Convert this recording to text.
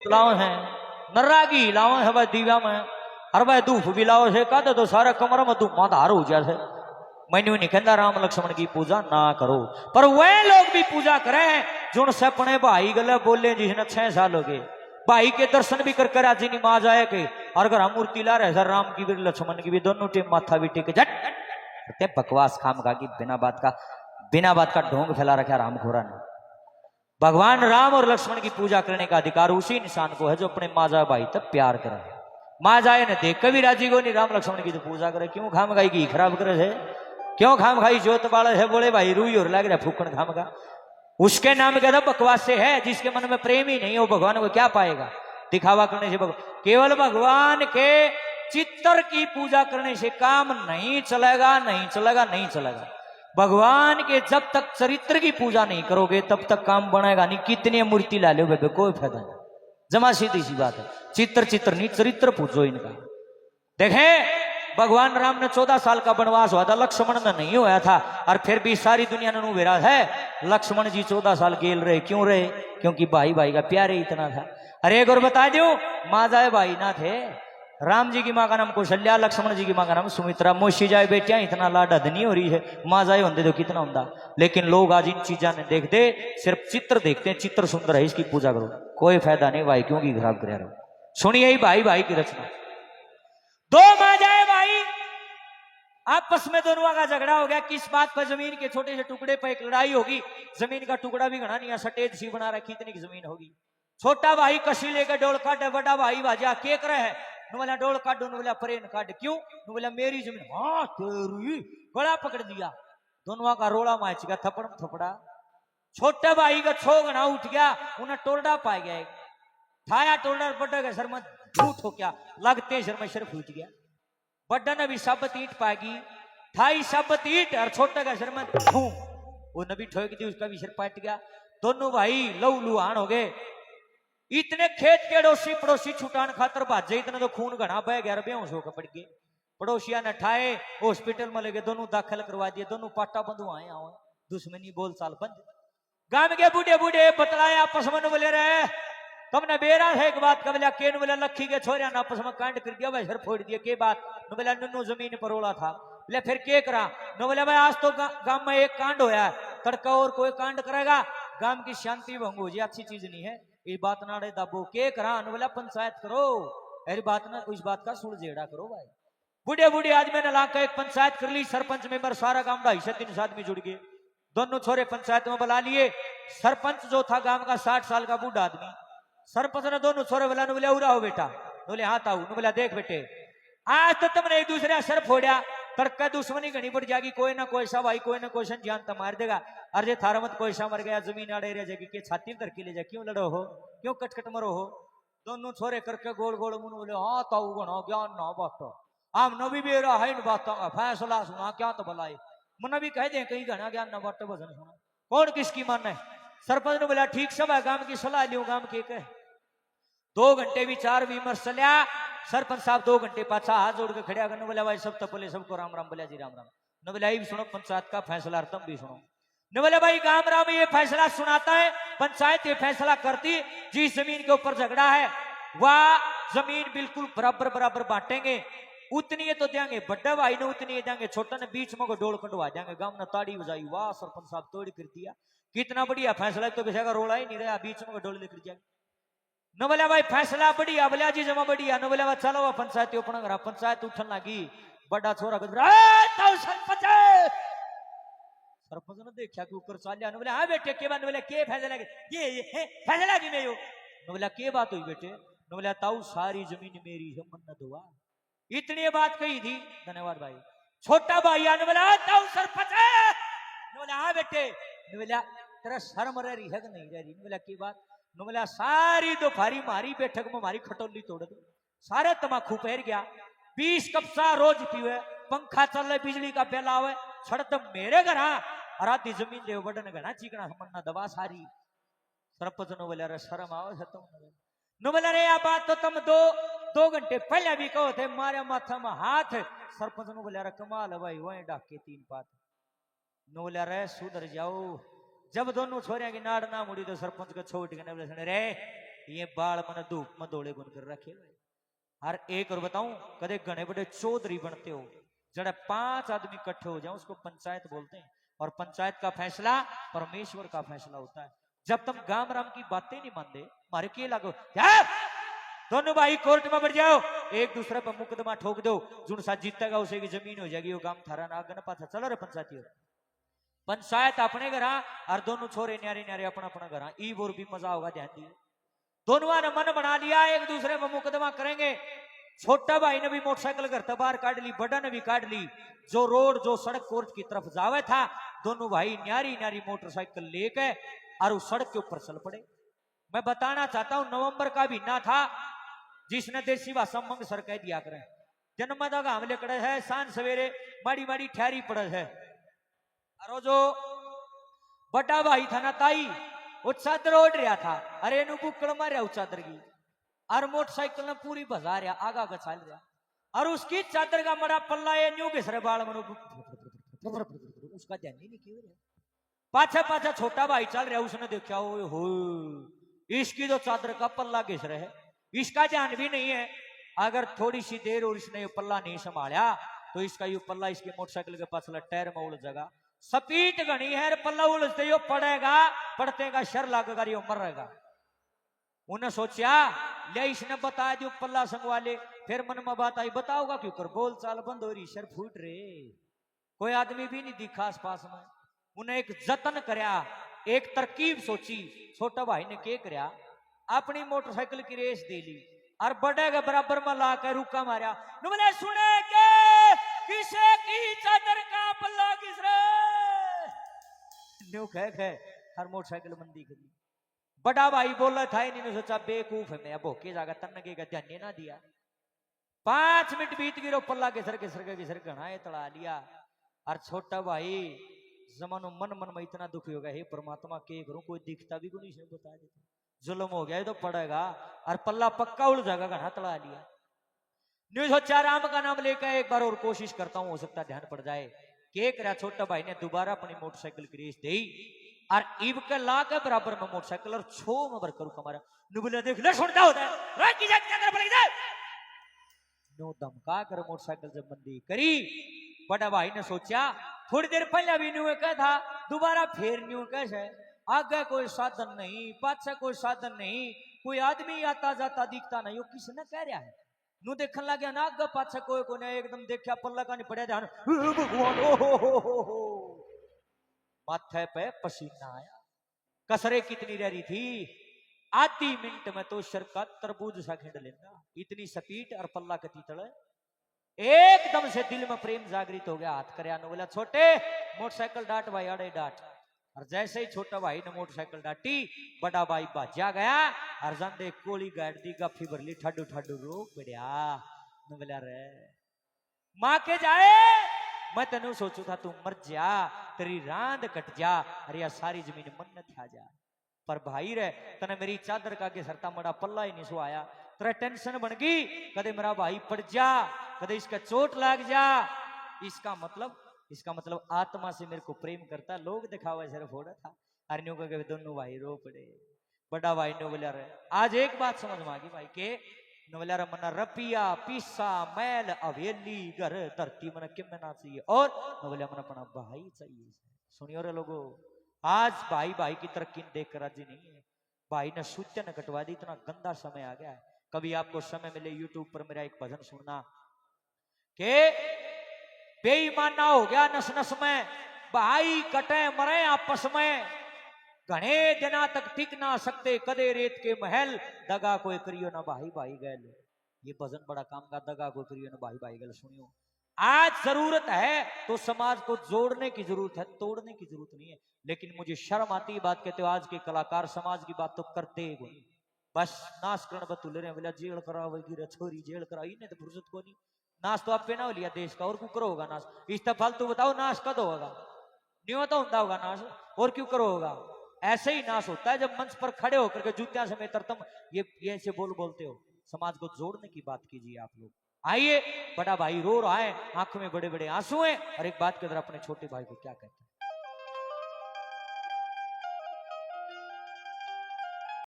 लाओ है नर्रागी लाओ है भाई दीवा में हर भाई धूप भी लाओ से कहते तो सारा कमरा में धूप धार हो जाए मैंने नहीं कहता राम लक्ष्मण की पूजा ना करो पर वह लोग भी पूजा करें जो से अपने भाई गले बोले जिसने 6 साल हो गए भाई के दर्शन भी करके राजी नहीं माँ जाए के और अगर हम मूर्ति ला रहे सर राम की भी लक्ष्मण की भी दोनों टीम माथा भी टेके झट बकवास खाम खा की बिना बात का ढोंग फैला रखा राम खोरा ने। भगवान राम और लक्ष्मण की पूजा करने का अधिकार उसी इंसान को है जो अपने माँ जाए भाई तक प्यार करे। माँ जाए ने देख कभी राजी को नहीं राम लक्ष्मण की तो पूजा करे क्यों खाम खाई की खराब करे है क्यों खाम खाई जोत बाड़ा है बोले भाई रूई और लग रहा फूकन खाम का उसके नाम कहता बकवास से है जिसके मन में प्रेम ही नहीं हो भगवान को क्या पाएगा दिखावा करने से केवल भगवान के चित्र की पूजा करने से काम नहीं चलेगा नहीं चलेगा नहीं चलेगा। भगवान के जब तक चरित्र की पूजा नहीं करोगे तब तक काम बनेगा नहीं कितनी मूर्ति ला लो बेबे कोई फायदा नहीं जमा सीधी सी बात है चित्र नहीं चरित्र पूछो इनका। देखे भगवान राम ने 14 साल का वनवास हुआ था लक्ष्मण ने नहीं हुआ था और फिर भी सारी दुनिया ने विराज है लक्ष्मण जी 14 साल गेल रहे क्यों रहे क्योंकि भाई भाई का प्यार ही इतना था। अरे एक और बता दो माँ जाए भाई ना थे राम जी की माँ का नाम कौशल्या लक्ष्मण जी की माँ का नाम सुमित्रा मोशी जाए बेटियां इतना लाडद नहीं हो रही है माँ जाए होंगे तो कितना होता लेकिन लोग आज इन चीजा ने देखते सिर्फ चित्र देखते हैं चित्र सुंदर है इसकी पूजा करो कोई फायदा नहीं भाई क्योंकि खराब कर रहे हो। सुनिए ही भाई भाई की रचना दो माँ जाए भाई आपस में दोनों का झगड़ा हो गया किस बात पर जमीन के छोटे से टुकड़े पर एक लड़ाई होगी जमीन का टुकड़ा भी घना नहीं सटेज सी बना रखी इतनी की जमीन होगी छोटा भाई कशी लेकर डोल काट बड़ा भाई बाजा के करे है बोला डोल काटो बोला परेन काट क्यों बोला मेरी जमीन हाँ तेरी गला पकड़ दिया दोनों का रोड़ा माच गया थप्पड़ थपड़ा छोटे भाई का छो गना उठ गया उन्हें टोरडा पा गया थाया टोरडा बड़ा गया सर में झूठ हो क्या लगते सर में सिर फूट गया बड़ा ने भी शब्द ईट पाएगी थाई शब्द ईट और छोटे का सर में वो नबी ठोक दी उसका भी सिर पाट गया दोनों भाई लहू लुहान हो गए इतने खेत के अड़ोसी पड़ोसी छुटान खातर भाजे इतने तो खून घना बह गया बेहोश होकर पड़ गए पड़ोसिया ने ठाए हॉस्पिटल में लगे दोनों दाखिल करवा दिए दोनों पाटा बंधु आए आओ दुश्मनी बोल चाल बंद गांव के बूढ़े बूढ़े बतलाए आपस में बोले रहे तुमने बेरा है एक बात कबला केन बोला लखी के छोरिया ने आपस में कांड कर दिया भाई सर फोड़ दिया के बात न बोला नुनू जमीन पर रोड़ा था बोले फिर के करा न बोला भाई आज तो गांव में एक कांड होया तड़का और कोई कांड करेगा गांव की शांति भंग हो जाए अच्छी चीज नहीं है ये बात ना दबो के करा बोला पंचायत करो अरे बात ना इस बात का सुलझेड़ा करो भाई बूढ़े बूढ़े आदमी ने लाकर एक पंचायत कर ली सरपंच मेंबर सारा गांव का हिस्सा 3 आदमी जुड़ गए दोनों छोरे पंचायत में बुला लिए सरपंच जो था गांव का 60 साल का बूढ़ा आदमी सरपंच ने दोनों छोरे बोला बोले उरा हो बेटा बोले हाँ ताऊ बोला देख बेटे आज तो तुमने एक दूसरे का सर फोड़ा तड़का दुश्मनी घनी बढ़ जाएगी कोई ना कोई सा भाई कोई ना कोई सन जान तो मार देगा अरे थारा मत कोई सा मर गया जमीन आड़े रह जाएगी के छाती में धरके ले जाए क्यों लड़ो हो क्यों कटकट मरो हो दोनों छोरे करके गोल गोल मुन बोले हाँ ताऊ गणो ज्ञान ना बात आम नबी भी रहा है इन बातों का फैसला सुना क्या तो भलाई मुन्ना भी कह दे कहीं घना ज्ञान ना बात भजन सुना कौन किसकी मान है सरपंच ने बोला ठीक सब है गांव की सलाह लियो गांव के 2 घंटे विचार विमर्श चलिया सरपंच साहब 2 घंटे पाछा हाथ जोड़ के खड़िया करने बोला भाई सब तो बोले सबको राम राम बोला जी राम राम न बोला भी सुनो पंचायत का फैसला तुम भी सुनो न बोले भाई गांव राम ये फैसला सुनाता है पंचायत ये फैसला करती जिस जमीन के ऊपर झगड़ा है वह जमीन बिल्कुल बराबर बराबर बांटेंगे उतनी तो देंगे बड़ा भाई ने उतनी देंगे छोटा ने बीच में को डोल कटवा देंगे गांव ने ताड़ी बजाई वाह सरपंच साहब तोड़ी कर दिया कितना बढ़िया फैसला तो किसी का रोड़ा ही नहीं रहा बीच में डोल लेकर जाएंगे न बोला भाई फैसला बढ़िया बोला जी जमा बढ़िया न बोला चलो पंचायत अपना घर पंचायत उठन लगी बड़ा छोरा सरपंच सरपंच ने देखा कि ऊपर चाल बोले हाँ बेटे के बात बोले के फैसला ये फैसला की नहीं हो न बोला के बात हुई बेटे न बोला ताऊ सारी जमीन मेरी है मन्नत हुआ इतनी बात कही थी धन्यवाद भाई छोटा भाई ने बोला ताऊ सरपंच न बोला हाँ बेटे न बोला तेरा शर्म रह रही है कि नहीं रह रही न बोला की बात न बोला सारी दोपहरी मारी बैठक में मारी खटोली तोड़ दो सारे तमाकू पहर गया 20 कप सा रोज पीवे पंखा चल रहा बिजली का बिल आवे छड़ तो मेरे घर और आधी जमीन ले बड़न घना चिकना मन्ना दवा सारी सरपंच ने बोला रे शर्म आओ तुम न बोला रे या बात तो तुम दो घंटे पहले भी कहो थे मारे माथा में हाथ सरपंच ने बोला रे कमाल भाई वही डाके 3 बात न बोला रे सुधर जाओ जब दोनों छोरिया की नाड़ ना मुड़ी तो सरपंच को छोड़ के बोले रे ये बाल मन धूप में दौड़े बनकर रखे हुए। हर एक और बताऊं, कदे घने बड़े चौधरी बनते हो, जड़ा 5 आदमी इकट्ठे हो जाओ उसको पंचायत बोलते हैं। और पंचायत का फैसला परमेश्वर का फैसला होता है। जब तुम गांव राम की बातें नहीं मानते, मारे के लागो दोनों भाई कोर्ट में बढ़ जाओ, एक दूसरे पर मुकदमा ठोक दो, जुन सा जीतेगा उसे की जमीन हो जाएगी, वो गांव थारा ना गन पाथा चलो रे पंचायती। पंचायत अपने घर और दोनों छोरे न्यारे न्यारे अपना अपना घर, ईब और भी मजा होगा। ध्यान दिए, दोनों ने मन बना लिया एक दूसरे पर मुकदमा करेंगे। छोटा भाई ने भी मोटरसाइकिल घर से बाहर काट ली, बड़ा ने भी काट ली। जो रोड जो सड़क कोर्ट की तरफ जावे था, दोनों भाई न्यारी न्यारी मोटरसाइकिल लेके और उस सड़क के ऊपर चल पड़े। मैं बताना चाहता हूं, नवंबर का महीना था, जिसने देसी भाषा मंग सर कह दिया करें। जन्म का हमले कड़े है, सांझ सवेरे माड़ी माड़ी ठहरी पड़े है। और जो बड़ा भाई था ना ताई, वो चादर ओढ़ रहा था, अरे नु बुक्कड़ मारे उस चादर की, और मोटरसाइकिल ने पूरी बजा रहा, आगा का चल रहा, और उसकी चादर का बड़ा पल्ला ये न्यू घिसरे बाल मनो, उसका ध्यान ही नहीं क्यों रहा। पाछा पाछा छोटा भाई चल रहा, उसने देखा हो इसकी तो चादर का पल्ला घिस रहा है, इसका ध्यान भी नहीं है। अगर थोड़ी सी देर और इसने ये पल्ला नहीं संभाला तो इसका ये पल्ला इसके मोटरसाइकिल के पास टायर में उलझेगा। स्पीड घनी है, पल्ला उलझते यो पड़ेगा, पड़ते का शर लगेगा, यो मरेगा। उन्हें सोचा ले इसने बता दियो पल्ला संगवा ले। फिर मन में बात आई, बताओगा क्यों कर, बोल चाल बंद हो रही, शर फूट रे, कोई आदमी भी नहीं दिखा आस पास में। उन्हें एक जतन करया, एक तरकीब सोची। छोटा भाई ने क्या करया, अपनी मोटरसाइकिल की रेस दे ली और बड़े के बराबर में ला के रुका मारा। बोले सुने के किसे की चादर का पल्ला किस रे, न्यू कह हर मोटरसाइकिल मंदी करी। बड़ा भाई बोला था, इन्होंने सोचा बेवकूफ है मैं, भोके जागा तन्ने का ध्यान ना दिया। 5 मिनट बीत गिरो, पल्ला घिसर घना तड़ा लिया। और छोटा भाई जमानो मन मन में इतना दुखी होगा, हे परमात्मा के करूं, कोई दिखता भी कोई नहीं, बता देता जुल्म हो गया, ये तो पड़ेगा, और पल्ला पक्का उड़ जाएगा, घना तड़ा लिया। न्यूज सोचा राम का नाम लेकर एक बार और कोशिश करता हूं, हो सकता ध्यान पड़ जाए। के करा, छोटा भाई ने दोबारा अपनी मोटरसाइकिल की रेस दी और ईब के ला के बराबर में मोटरसाइकिल और छो में भर करू कमारा। नुबले देख ले सुनता होता है, रोकी जा क्या कर पड़ेगा, नो धमका कर मोटरसाइकिल जब बंदी करी। बड़ा भाई ने सोचा थोड़ी देर पहले भी न्यू कहा था, दोबारा फिर न्यू कैसे, आगे कोई साधन नहीं, पाछे कोई साधन नहीं, कोई आदमी आता जाता दिखता नहीं, वो किसने कह रहा है। नु देखने लगे ना, आगे पाछे कोई को नहीं, एकदम देखा पल्ला का नहीं पड़ा, ध्यान भगवान, ओ माथे पे पसीना आया। कसरे कितनी रही थी, आधी मिनट में तो शर का तरबूज सा खेड़ लेना, इतनी स्पीड और पल्ला कती तड़े। एकदम से दिल में प्रेम जागृत हो गया, हाथ कर बोला छोटे मोटरसाइकिल डांट भाई, अड़े डांट। और जैसे ही छोटा भाई ने मोटरसाइकिल डांटी, बड़ा भाई भाजा गया और जंदे कोली गाड़ दी, गफी भर ली, ठाडू ठाडू रो बढ़िया। बोला रे माँ के जाए, मैं तेन सोचू था तू मर जा, तेरी रांद कट जा, अरे यार सारी जमीन मन था जा, पर भाई रे तने मेरी चादर का के सरता मड़ा पल्ला ही नहीं सुहाया, तेरा टेंशन बन गई, कदे मेरा भाई पड़ जा, कदे इसका चोट लग जा। इसका मतलब आत्मा से मेरे को प्रेम करता, लोग दिखावा सिर्फ हो रहा था। हरनियों का दोनों भाई रो पड़े। बड़ा भाई ने बोला रे, आज एक बात समझ में आ गई भाई के, बोला रे मना रपिया पीसा मैल अवेली घर धरती मन के मना चाहिए, और बोला मन अपना भाई चाहिए। सुनियो रे लोगो, आज भाई भाई की तरक्की देख कर राजी नहीं है, भाई ने सूत्य न कटवा दी, इतना गंदा समय आ गया है। कभी आपको समय मिले यूट्यूब पर मेरा एक भजन सुनना, के बेईमाना हो गया नस नस में, भाई कटे मरे आपस में, घने दिना तक टिक ना सकते, कदे रेत के महल, दगा कोई करियो ना भाई भाई गैल। ये भजन बड़ा काम का, दगा कोई करियो ना भाई भाई गैल। सुनियो, आज जरूरत है तो समाज को जोड़ने की जरूरत है, तोड़ने की जरूरत नहीं है। लेकिन मुझे शर्म आती है बात कहते हो, आज के कलाकार समाज की बात तो करते ही बस नाश करण बतूले रहे, बोला जेल करावेगी छोरी जेल कराई, इन्हें तो फुर्सत को नहीं, नाश तो आप पे ना हो लिया देश का, और क्यों करो होगा नाश, इस फालतू बताओ नाश कद होगा, नहीं तो होता होगा नाश, और क्यों करो होगा। ऐसे ही नाश होता है जब मंच पर खड़े होकर के जूतियां समेत तुम ये ऐसे बोलते हो। समाज को जोड़ने की बात कीजिए आप लोग। आइए, बड़ा भाई रो रहा है, आंखों में बड़े बड़े आंसू हैं, और एक बात के अंदर अपने छोटे भाई को क्या कहते हैं।